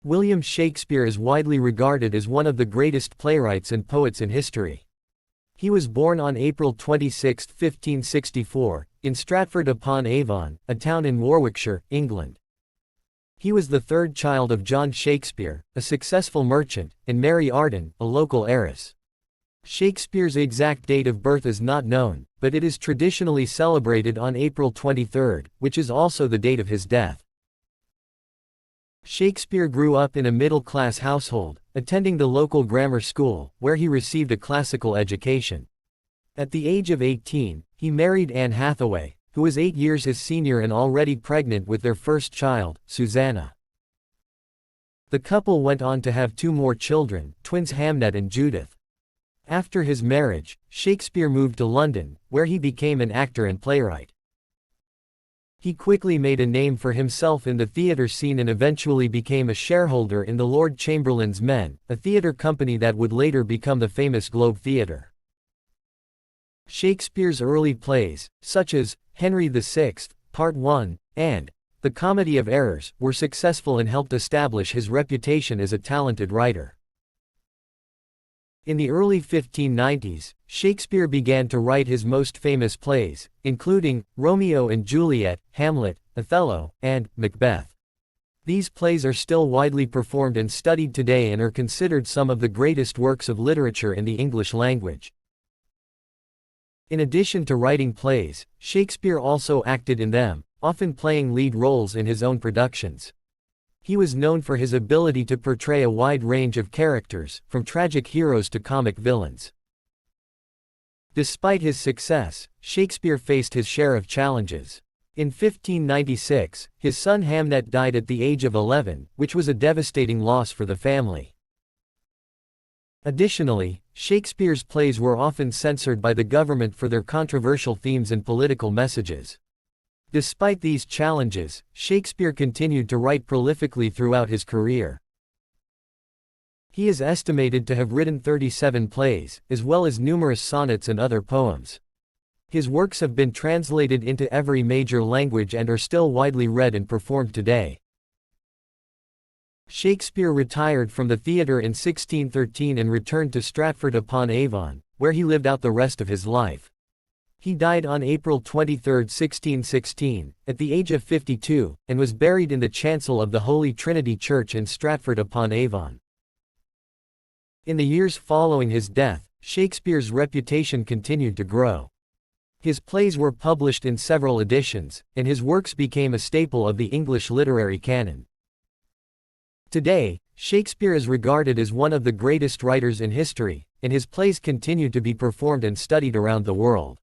William Shakespeare is widely regarded as one of the greatest playwrights and poets in history. He was born on April 26, 1564, in Stratford-upon-Avon, a town in Warwickshire, England. He was the third child of John Shakespeare, a successful merchant, and Mary Arden, a local heiress. Shakespeare's exact date of birth is not known, but it is traditionally celebrated on April 23, which is also the date of his death. Shakespeare grew up in a middle-class household, attending the local grammar school, where he received a classical education. At the age of 18, he married Anne Hathaway, who was 8 years his senior and already pregnant with their first child, Susanna. The couple went on to have 2 more children, twins Hamnet and Judith. After his marriage, Shakespeare moved to London, where he became an actor and playwright. He quickly made a name for himself in the theatre scene and eventually became a shareholder in the Lord Chamberlain's Men, a theatre company that would later become the famous Globe Theatre. Shakespeare's early plays, such as Henry VI, Part 1, and The Comedy of Errors, were successful and helped establish his reputation as a talented writer. In the early 1590s, Shakespeare began to write his most famous plays, including Romeo and Juliet, Hamlet, Othello, and Macbeth. These plays are still widely performed and studied today and are considered some of the greatest works of literature in the English language. In addition to writing plays, Shakespeare also acted in them, often playing lead roles in his own productions. He was known for his ability to portray a wide range of characters, from tragic heroes to comic villains. Despite his success, Shakespeare faced his share of challenges. In 1596, his son Hamnet died at the age of 11, which was a devastating loss for the family. Additionally, Shakespeare's plays were often censored by the government for their controversial themes and political messages. Despite these challenges, Shakespeare continued to write prolifically throughout his career. He is estimated to have written 37 plays, as well as numerous sonnets and other poems. His works have been translated into every major language and are still widely read and performed today. Shakespeare retired from the theatre in 1613 and returned to Stratford-upon-Avon, where he lived out the rest of his life. He died on April 23, 1616, at the age of 52, and was buried in the chancel of the Holy Trinity Church in Stratford-upon-Avon. In the years following his death, Shakespeare's reputation continued to grow. His plays were published in several editions, and his works became a staple of the English literary canon. Today, Shakespeare is regarded as one of the greatest writers in history, and his plays continue to be performed and studied around the world.